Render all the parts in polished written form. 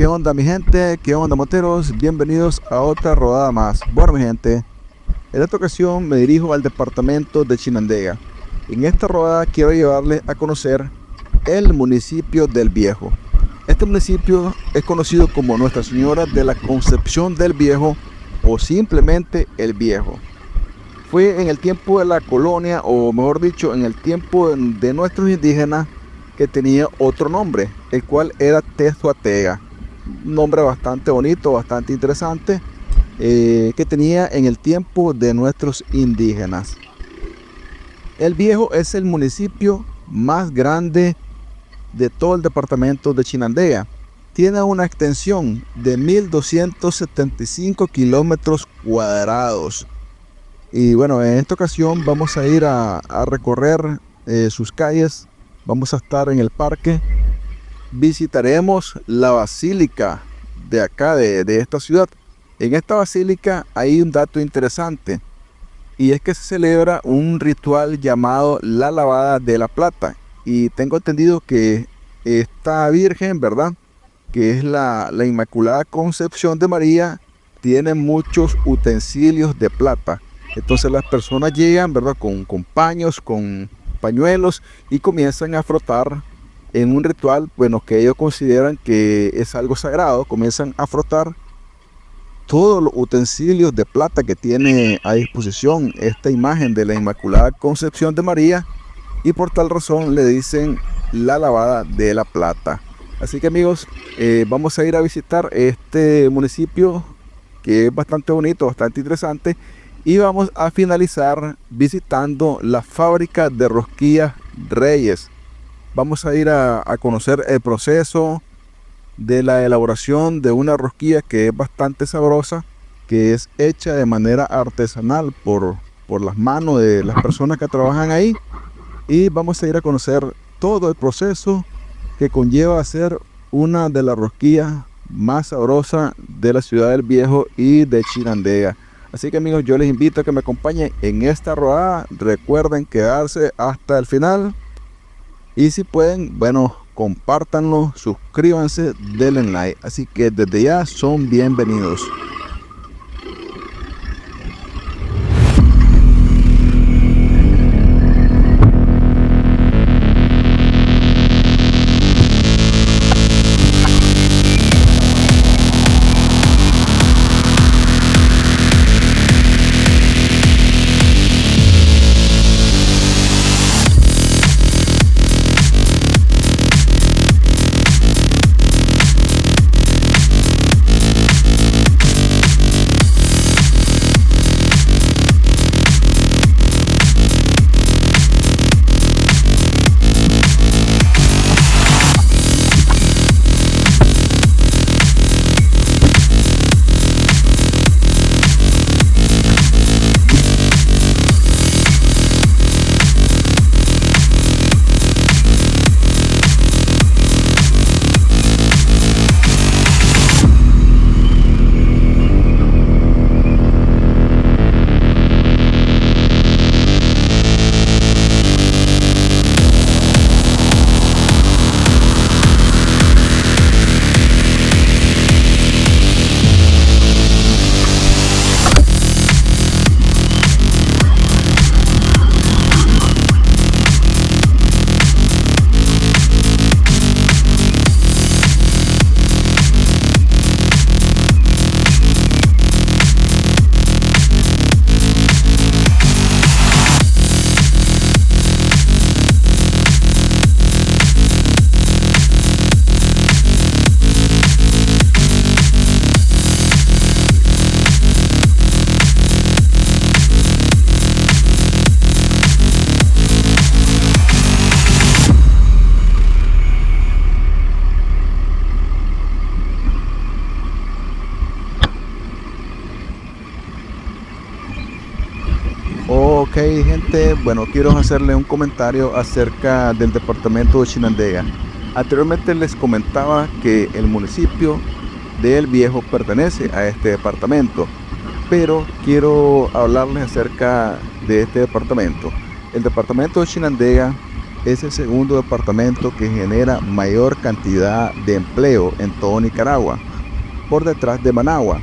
¿Qué onda mi gente? ¿Qué onda moteros? Bienvenidos a otra rodada más. Bueno mi gente, en esta ocasión me dirijo al departamento de Chinandega. En esta rodada quiero llevarles a conocer el municipio del Viejo. Este municipio es conocido como Nuestra Señora de la Concepción del Viejo o simplemente el Viejo. Fue en el tiempo de la colonia, o mejor dicho, en el tiempo de nuestros indígenas, que tenía otro nombre, el cual era Tezuatega. Un nombre bastante bonito, bastante interesante, que tenía en el tiempo de nuestros indígenas. El Viejo es el municipio más grande de todo el departamento de Chinandega. Tiene una extensión de 1275 kilómetros cuadrados. Y bueno, en esta ocasión vamos a ir a recorrer sus calles. Vamos a estar en el parque. Visitaremos la basílica de acá, de esta ciudad. En esta basílica hay un dato interesante, y es que se celebra un ritual llamado la lavada de la plata. Y tengo entendido que esta Virgen, ¿verdad?, que es la Inmaculada Concepción de María, tiene muchos utensilios de plata. Entonces las personas llegan, ¿verdad?, con paños, con pañuelos, y comienzan a frotar en un ritual, bueno, que ellos consideran que es algo sagrado. Comienzan a frotar todos los utensilios de plata que tiene a disposición esta imagen de la Inmaculada Concepción de María, y por tal razón le dicen la lavada de la plata. Así que amigos, vamos a ir a visitar este municipio, que es bastante bonito, bastante interesante, y vamos a finalizar visitando la fábrica de rosquillas Reyes. Vamos a ir a conocer el proceso de la elaboración de una rosquilla que es bastante sabrosa, que es hecha de manera artesanal por las manos de las personas que trabajan ahí. Y vamos a ir a conocer todo el proceso que conlleva hacer una de las rosquillas más sabrosas de la ciudad del Viejo y de Chinandega. Así que amigos, yo les invito a que me acompañen en esta rodada. Recuerden quedarse hasta el final, y si pueden, bueno, compártanlo, suscríbanse, denle like. Así que desde ya son bienvenidos. Ok gente, bueno, quiero hacerle un comentario acerca del departamento de Chinandega. Anteriormente les comentaba que el municipio de El Viejo pertenece a este departamento, pero quiero hablarles acerca de este departamento. El departamento de Chinandega es el segundo departamento que genera mayor cantidad de empleo en todo Nicaragua, por detrás de Managua.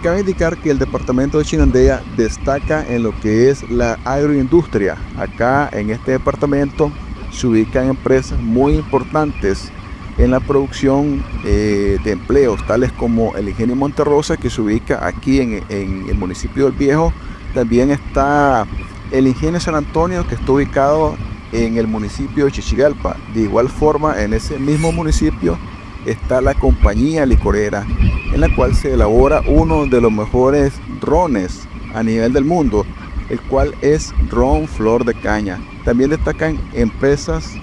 Cabe indicar que el departamento de Chinandega destaca en lo que es la agroindustria. Acá en este departamento se ubican empresas muy importantes en la producción de empleos, tales como el Ingenio Monterrosa, que se ubica aquí en el municipio del Viejo. También está el Ingenio San Antonio, que está ubicado en el municipio de Chichigalpa. De igual forma, en ese mismo municipio está la compañía licorera, en la cual se elabora uno de los mejores rones a nivel del mundo, el cual es ron Flor de Caña. También destacan empresas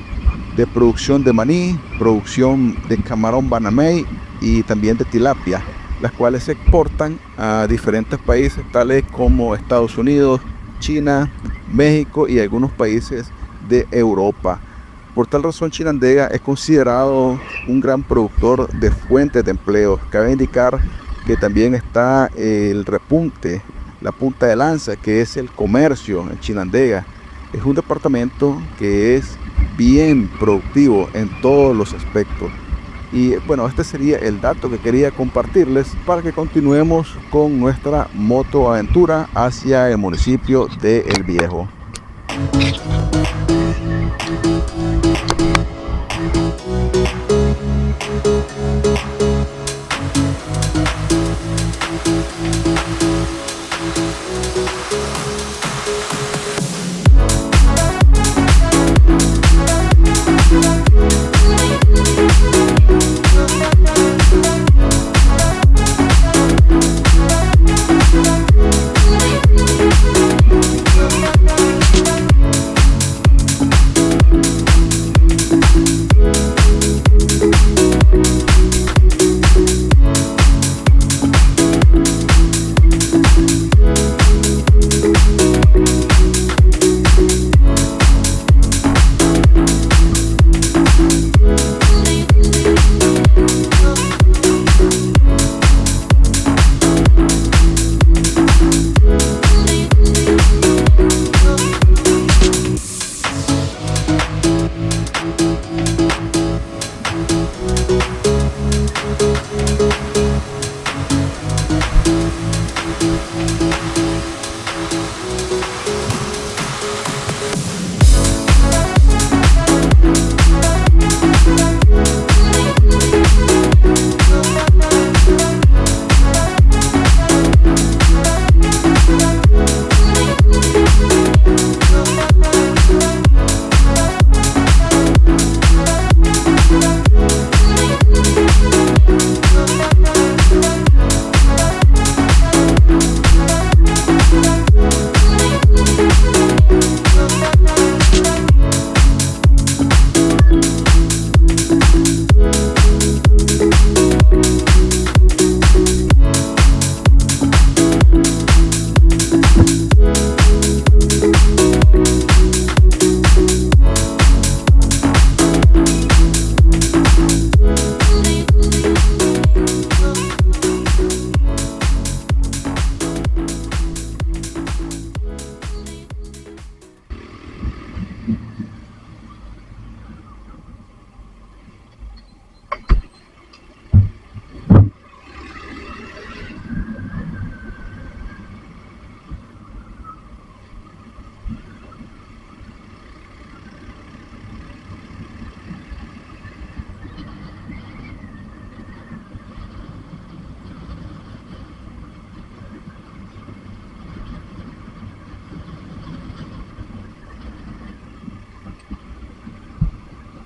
de producción de maní, producción de camarón banamey y también de tilapia, las cuales se exportan a diferentes países tales como Estados Unidos, China, México y algunos países de Europa. Por tal razón, Chinandega es considerado un gran productor de fuentes de empleo. Cabe indicar que también está el repunte, la punta de lanza, que es el comercio en Chinandega. Es un departamento que es bien productivo en todos los aspectos. Y bueno, este sería el dato que quería compartirles para que continuemos con nuestra motoaventura hacia el municipio de El Viejo.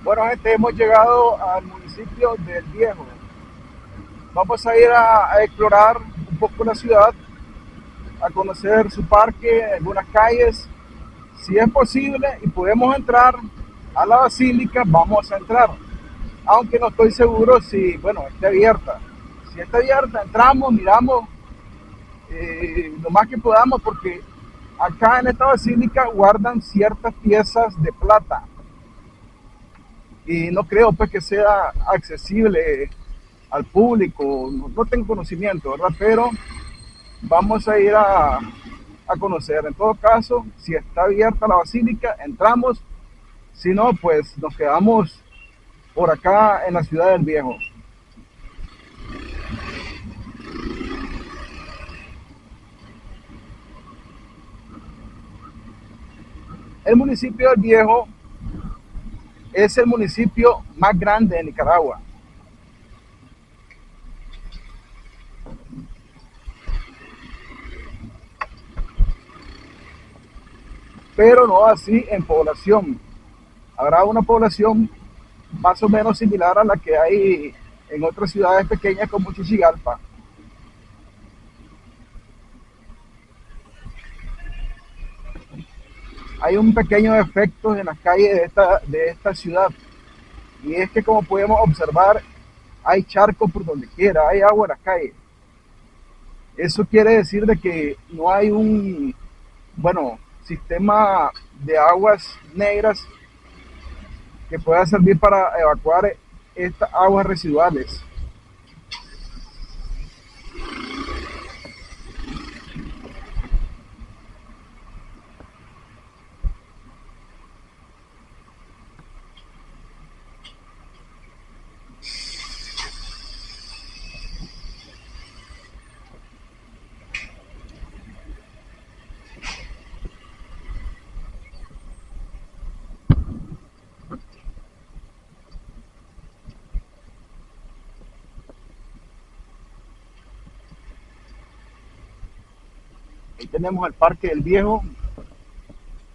Bueno, gente, hemos llegado al municipio del Viejo. Vamos a ir a explorar un poco la ciudad, a conocer su parque, algunas calles. Si es posible y podemos entrar a la basílica, vamos a entrar. Aunque no estoy seguro si, bueno, esté abierta. Si está abierta, entramos, miramos lo más que podamos, porque acá en esta basílica guardan ciertas piezas de plata. Y no creo pues que sea accesible al público, no tengo conocimiento, ¿verdad? Pero vamos a ir a conocer. En todo caso, si está abierta la basílica, entramos. Si no, pues nos quedamos por acá en la ciudad del Viejo. El municipio del Viejo es el municipio más grande de Nicaragua. Pero no así en población. Habrá una población más o menos similar a la que hay en otras ciudades pequeñas como Chichigalpa. Hay un pequeño defecto en las calles de esta ciudad, y es que, como podemos observar, hay charcos por donde quiera, hay agua en las calles. Eso quiere decir de que no hay un, bueno, sistema de aguas negras que pueda servir para evacuar estas aguas residuales. Ahí tenemos el Parque del Viejo,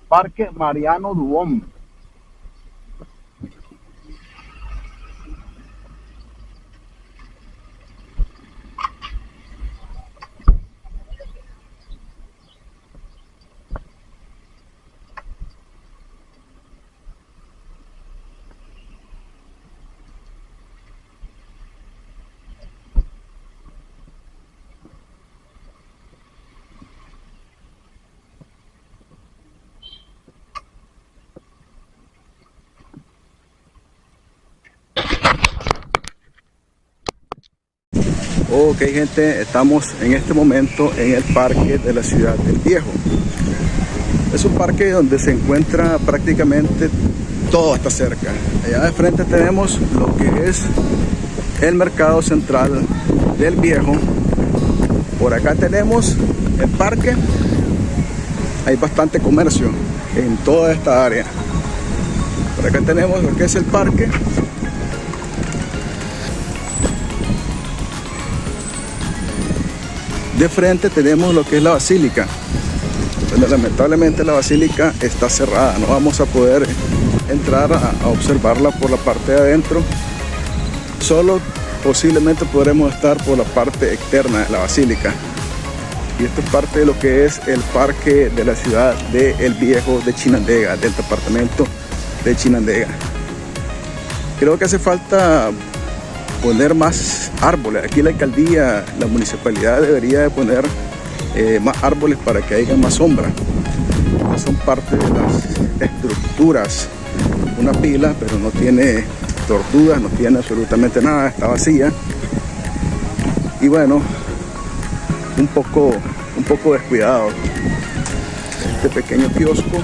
Parque Mariano Dubón. Ok, gente, estamos en este momento en el parque de la ciudad del Viejo. Es un parque donde se encuentra prácticamente todo, está cerca. Allá de frente tenemos lo que es el mercado central del Viejo. Por acá tenemos el parque. Hay bastante comercio en toda esta área. Por acá tenemos lo que es el parque. De frente tenemos lo que es la basílica. Bueno, lamentablemente la basílica está cerrada, no vamos a poder entrar a observarla por la parte de adentro. Solo posiblemente podremos estar por la parte externa de la basílica. Y esto es parte de lo que es el parque de la ciudad de El Viejo de Chinandega, del departamento de Chinandega. Creo que hace falta poner más árboles. Aquí la alcaldía, la municipalidad debería de poner más árboles para que haya más sombra. Estas son parte de las estructuras. Una pila, pero no tiene tortugas, no tiene absolutamente nada, está vacía. Y bueno, un poco descuidado este pequeño kiosco.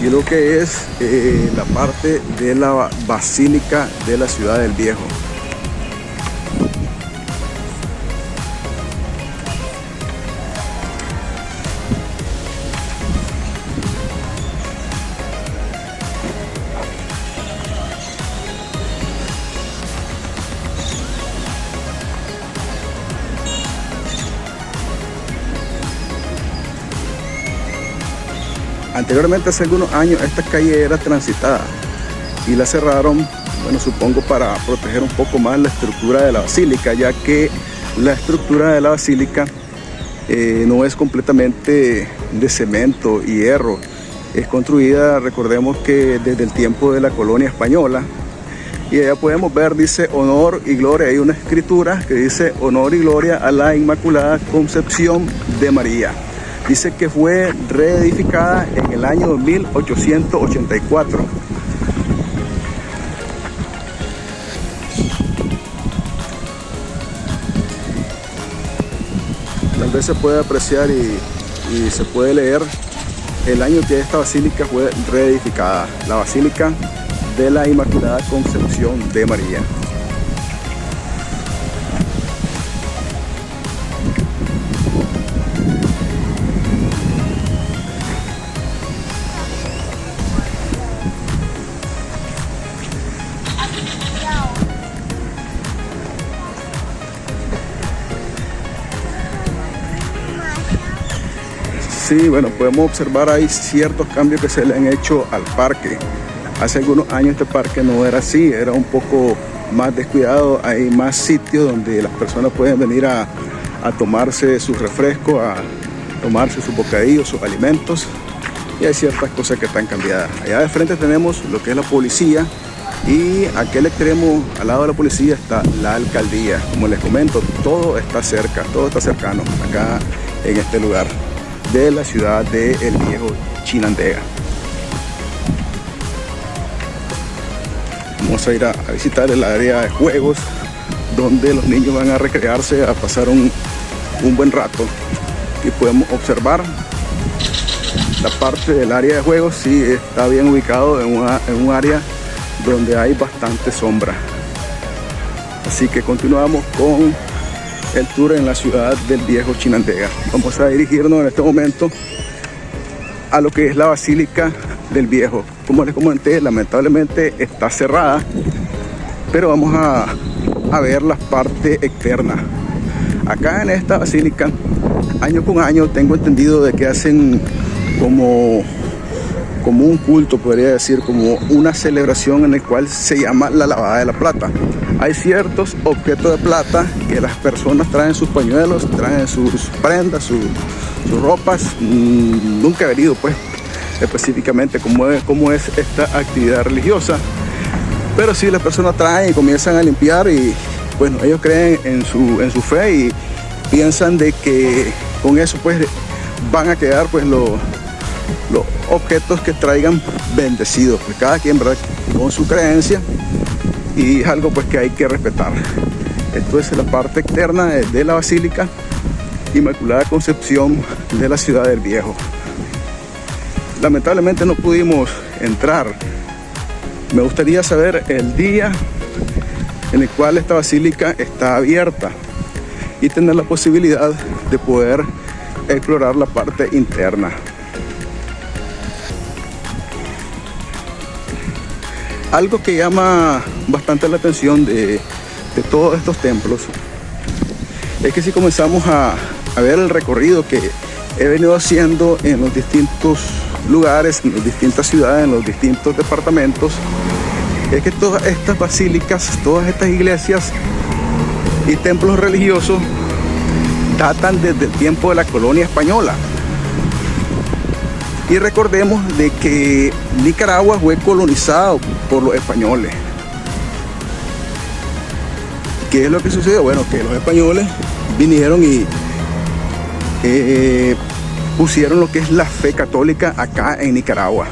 Y lo que es la parte de la basílica de la ciudad del Viejo. Anteriormente, hace algunos años, esta calle era transitada y la cerraron, bueno, supongo para proteger un poco más la estructura de la basílica, ya que la estructura de la basílica no es completamente de cemento y hierro. Es construida, recordemos que desde el tiempo de la colonia española, y allá podemos ver, dice honor y gloria, hay una escritura que dice honor y gloria a la Inmaculada Concepción de María. Dice que fue reedificada en el año 1884. Tal vez se puede apreciar y se puede leer el año que esta basílica fue reedificada, la Basílica de la Inmaculada Concepción de María. Sí, bueno, podemos observar ahí ciertos cambios que se le han hecho al parque. Hace algunos años este parque no era así, era un poco más descuidado. Hay más sitios donde las personas pueden venir a tomarse su refresco, a tomarse sus bocadillos, sus alimentos. Y hay ciertas cosas que están cambiadas. Allá de frente tenemos lo que es la policía. Y a aquel extremo, al lado de la policía, está la alcaldía. Como les comento, todo está cerca, todo está cercano acá en este lugar de la ciudad de El Viejo Chinandega. Vamos a ir a visitar el área de juegos donde los niños van a recrearse, a pasar un buen rato. Y podemos observar la parte del área de juegos. Sí, está bien ubicado en un área donde hay bastante sombra. Así que continuamos con el tour en la ciudad del Viejo Chinandega. Vamos a dirigirnos en este momento a lo que es la Basílica del Viejo. Como les comenté, lamentablemente está cerrada, pero vamos a ver la parte externa. Acá en esta basílica, año con año, tengo entendido de que hacen como un culto, podría decir, como una celebración en el cual se llama la lavada de la plata. Hay ciertos objetos de plata que las personas traen, sus pañuelos, traen sus prendas, sus ropas. Nunca he venido pues específicamente cómo es esta actividad religiosa, pero sí las personas traen y comienzan a limpiar, y bueno, ellos creen en su fe y piensan de que con eso pues van a quedar pues los objetos que traigan bendecidos. Pues cada quien, ¿verdad?, con su creencia, y es algo pues que hay que respetar. Esto es la parte externa de la Basílica Inmaculada Concepción de la ciudad del Viejo. Lamentablemente no pudimos entrar. Me gustaría saber el día en el cual esta basílica está abierta y tener la posibilidad de poder explorar la parte interna. Algo que llama bastante la atención de todos estos templos es que si comenzamos a ver el recorrido que he venido haciendo en los distintos lugares, en las distintas ciudades, en los distintos departamentos, es que todas estas basílicas, todas estas iglesias y templos religiosos datan desde el tiempo de la colonia española. Y recordemos de que Nicaragua fue colonizado por los españoles. ¿Qué es lo que sucedió? Bueno, que los españoles vinieron y pusieron lo que es la fe católica acá en Nicaragua.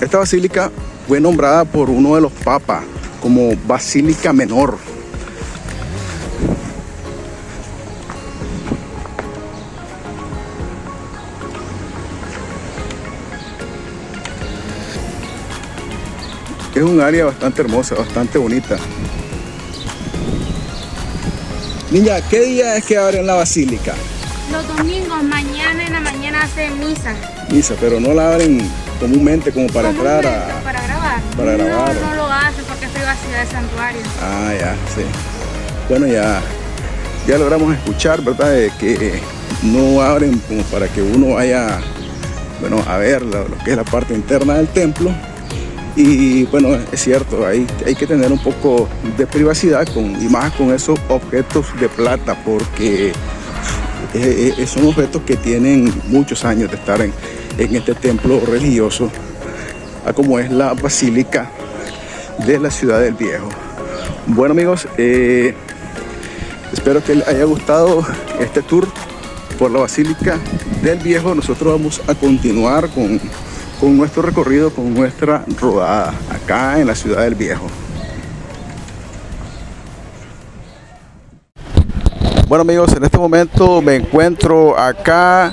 Esta basílica fue nombrada por uno de los papas como Basílica Menor. Es un área bastante hermosa, bastante bonita. Niña, ¿qué día es que abren la basílica? Los domingos, mañana en la mañana hacen misa. Misa, pero no la abren comúnmente como para entrar para grabar. Para grabar. No lo hacen porque es privacidad del santuario. Ah, ya, sí. Bueno, ya logramos escuchar, ¿verdad?, de que no abren como para que uno vaya, bueno, a ver lo que es la parte interna del templo. Y bueno, es cierto, hay que tener un poco de privacidad y más con esos objetos de plata, porque son objetos que tienen muchos años de estar en este templo religioso, como es la Basílica de la ciudad del Viejo. Bueno, amigos, espero que les haya gustado este tour por la Basílica del Viejo. Nosotros vamos a continuar con nuestro recorrido, con nuestra rodada acá en la ciudad del Viejo. Bueno amigos, en este momento me encuentro acá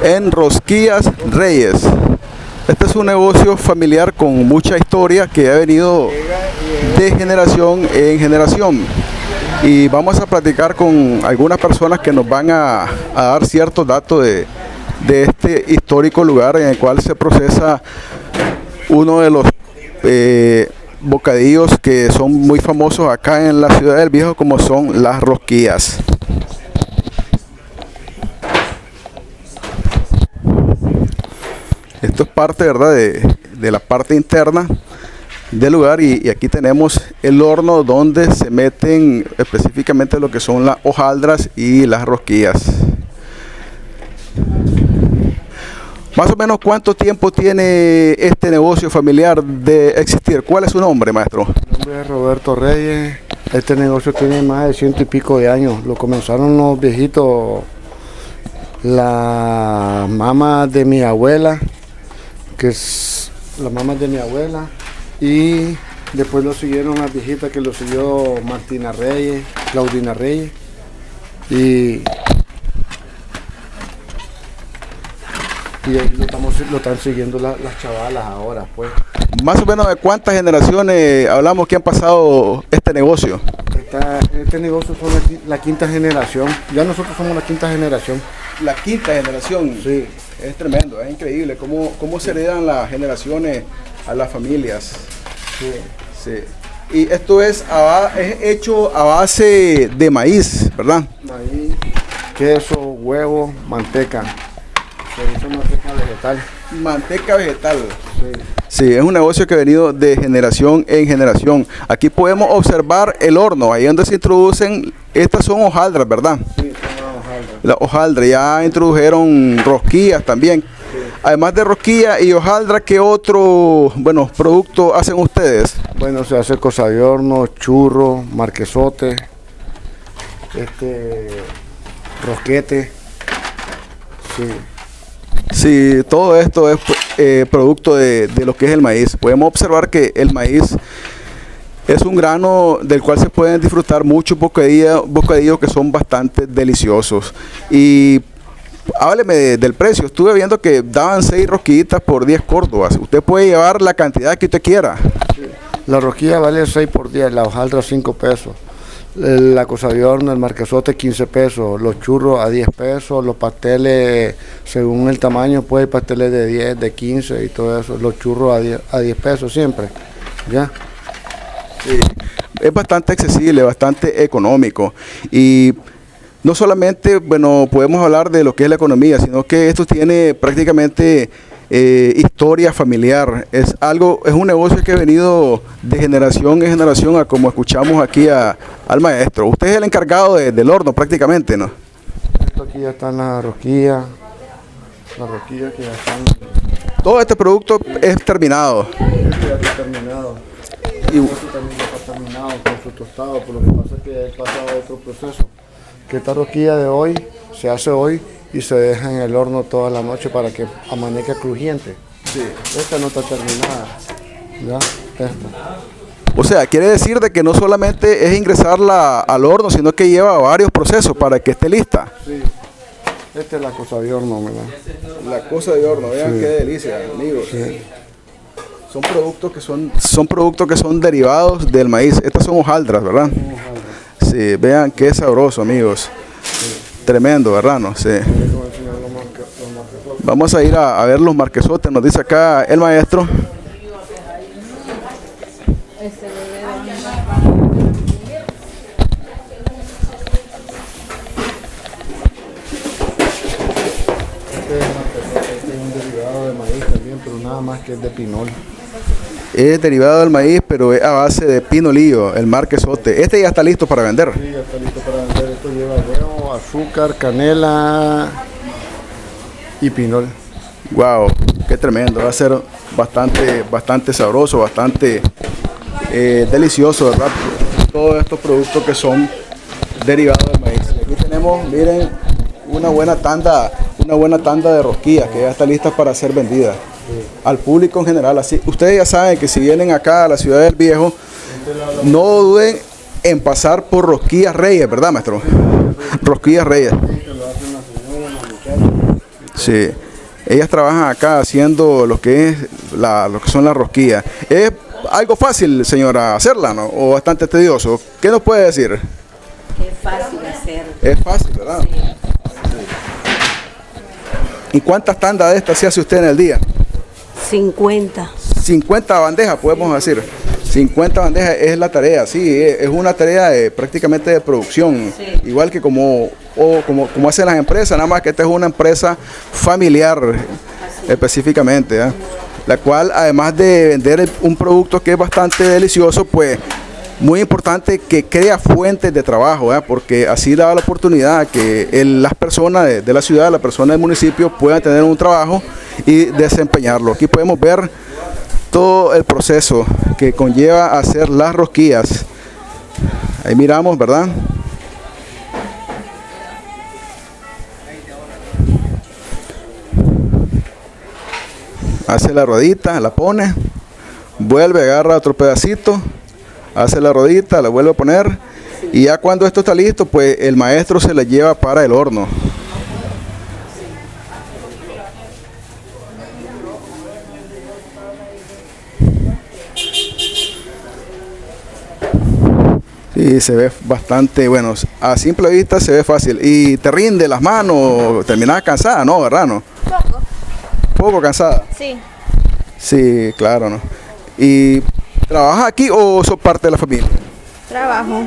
en Rosquillas Reyes. Este es un negocio familiar con mucha historia que ha venido de generación en generación. Y vamos a platicar con algunas personas que nos van a dar ciertos datos de este histórico lugar en el cual se procesa uno de los bocadillos que son muy famosos acá en la ciudad del Viejo, como son las rosquillas. Esto es parte, ¿verdad?, de la parte interna del lugar, y aquí tenemos el horno donde se meten específicamente lo que son las hojaldras y las rosquillas. Más o menos, ¿cuánto tiempo tiene este negocio familiar de existir? ¿Cuál es su nombre, maestro? Mi nombre es Roberto Reyes. Este negocio tiene más de 100 y pico de años. Lo comenzaron los viejitos, la mamá de mi abuela, que es la mamá de mi abuela, y después lo siguieron las viejitas, que lo siguió Martina Reyes, Claudina Reyes, y ahí lo están siguiendo las chavalas ahora, pues. Más o menos, ¿de cuántas generaciones hablamos que han pasado este negocio? Este negocio son la quinta generación. Ya nosotros somos la quinta generación. La quinta generación. Sí. Es tremendo, es increíble cómo se heredan las generaciones a las familias. Sí. Sí. Y esto es hecho a base de maíz, ¿verdad? Maíz, queso, huevo, manteca. Se hizo manteca vegetal. Manteca vegetal. Sí. Sí, es un negocio que ha venido de generación en generación. Aquí podemos observar el horno, ahí donde se introducen, estas son hojaldras, ¿verdad? Sí, son hojaldras. La hojaldra, ya introdujeron rosquillas también. Sí. Además de rosquilla y hojaldra, ¿qué otro, producto hacen ustedes? Bueno, se hace cosa de horno, churro, marquesote, rosquete. Sí. Sí, todo esto es producto de lo que es el maíz. Podemos observar que el maíz es un grano del cual se pueden disfrutar muchos bocadillos que son bastante deliciosos. Y hábleme del precio. Estuve viendo que daban 6 rosquillitas por 10 córdobas. Usted puede llevar la cantidad que usted quiera. Sí. La rosquilla vale 6 por 10, la hojaldra 5 pesos. La cosa de horno, el marquesote 15 pesos, los churros a 10 pesos, los pasteles según el tamaño, pues hay pasteles de 10, de 15 y todo eso, los churros a 10 pesos siempre, ¿ya? Sí, es bastante accesible, bastante económico, y no solamente, podemos hablar de lo que es la economía, sino que esto tiene prácticamente historia familiar. Es un negocio que ha venido de generación en generación, a como escuchamos aquí al maestro. Usted es el encargado del horno prácticamente, ¿no? Esto aquí ya están las rosquillas que ya están. Todo este producto es terminado. Este ya está terminado. Y esto también ya está terminado con su tostado, por lo que pasa es que he pasado otro proceso. Que esta rosquilla de hoy se hace hoy y se deja en el horno toda la noche para que amanezca crujiente. sí. Esta no está terminada. ¿Ya? Esta. O sea, quiere decir de que no solamente es ingresarla al horno, sino que lleva varios procesos para que esté lista. Sí. Esta es la cosa de horno, ¿verdad? La cosa de horno, vean sí. Qué delicia, amigos. Sí. Son productos que son derivados del maíz. Estas son hojaldras, ¿verdad? Sí, vean qué sabroso, amigos. Sí. Tremendo, ¿verdad? No sé. Vamos a ir a ver los marquesotes, nos dice acá el maestro. Este es un derivado de maíz también, pero nada más que es de pinol. Es derivado del maíz, pero es a base de pinolillo, el marquesote. Este ya está listo para vender. Sí, ya está listo para vender. Esto lleva huevo, azúcar, canela y pinol. Wow, qué tremendo. Va a ser bastante sabroso, bastante delicioso, ¿verdad? Todos estos productos que son derivados del maíz. Y aquí tenemos, miren, una buena tanda de rosquillas que ya está lista para ser vendida al público en general. Así, ustedes ya saben que si vienen acá a la ciudad del Viejo, no duden en pasar por Rosquillas Reyes, ¿verdad, maestro? Rosquillas Reyes. Sí, ellas trabajan acá haciendo lo que es lo que son las rosquillas. ¿Es algo fácil, señora, hacerla, no? ¿O bastante tedioso? ¿Qué nos puede decir? Es fácil hacer. Es fácil, ¿verdad? Sí. ¿Y cuántas tandas de estas se hace usted en el día? 50. 50 bandejas, podemos decir. 50 bandejas es la tarea, sí, es una tarea prácticamente de producción, Sí. igual que como hacen las empresas, nada más que esta es una empresa familiar específicamente, ¿eh? La cual además de vender un producto que es bastante delicioso, pues muy importante que crea fuentes de trabajo, ¿eh? Porque así da la oportunidad que las personas de la ciudad, las personas del municipio puedan tener un trabajo y desempeñarlo. Aquí podemos ver todo el proceso que conlleva hacer las rosquillas. Ahí miramos, ¿verdad? Hace la rodita, la pone, vuelve, agarra otro pedacito, hace la rodita, la vuelve a poner y ya cuando esto está listo, pues el maestro se la lleva para el horno. Sí, se ve bastante, bueno, a simple vista se ve fácil. ¿Y te rinde las manos? ¿Terminás cansada? No, ¿verdad? No. Poco. ¿Poco cansada? Sí. Sí, claro, ¿no? ¿Y trabajas aquí o sos parte de la familia? Trabajo.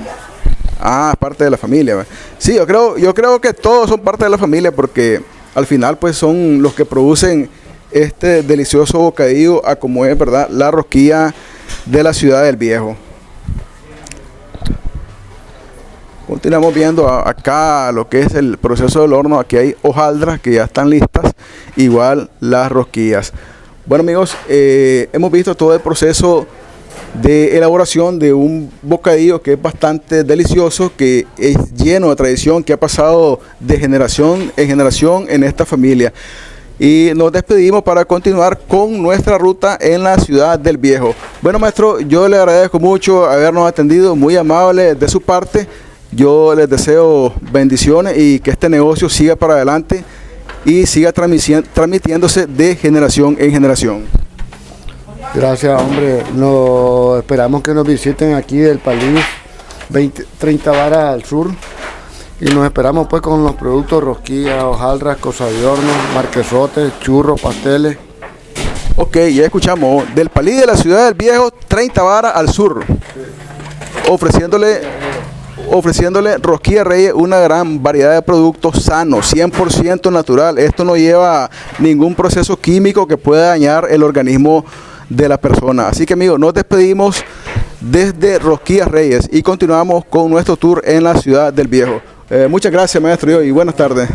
Ah, parte de la familia. ¿Va? Sí, yo creo que todos son parte de la familia porque al final pues son los que producen este delicioso bocadillo a como es, ¿verdad? La rosquilla de la Ciudad del Viejo. Continuamos viendo acá lo que es el proceso del horno. Aquí hay hojaldras que ya están listas, igual las rosquillas. Bueno amigos, hemos visto todo el proceso de elaboración de un bocadillo que es bastante delicioso, que es lleno de tradición, que ha pasado de generación en generación en esta familia. Y nos despedimos para continuar con nuestra ruta en la Ciudad del Viejo. Bueno maestro, yo le agradezco mucho habernos atendido, muy amable de su parte. Yo les deseo bendiciones y que este negocio siga para adelante y siga transmitiéndose de generación en generación. Gracias, hombre. Esperamos que nos visiten aquí del Palís, 30 varas al sur. Y nos esperamos pues con los productos rosquillas, hojaldras, cosa de horno, marquesotes, churros, pasteles. Ok, ya escuchamos. Del Palís de la Ciudad del Viejo, 30 varas al sur. Ofreciéndole Rosquilla Reyes una gran variedad de productos sanos, 100% natural. Esto no lleva ningún proceso químico que pueda dañar el organismo de la persona. Así que amigos, nos despedimos desde Rosquillas Reyes y continuamos con nuestro tour en la Ciudad del Viejo. Muchas gracias maestro y buenas tardes.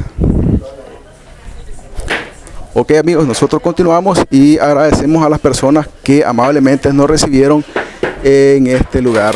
Ok amigos, nosotros continuamos y agradecemos a las personas que amablemente nos recibieron en este lugar.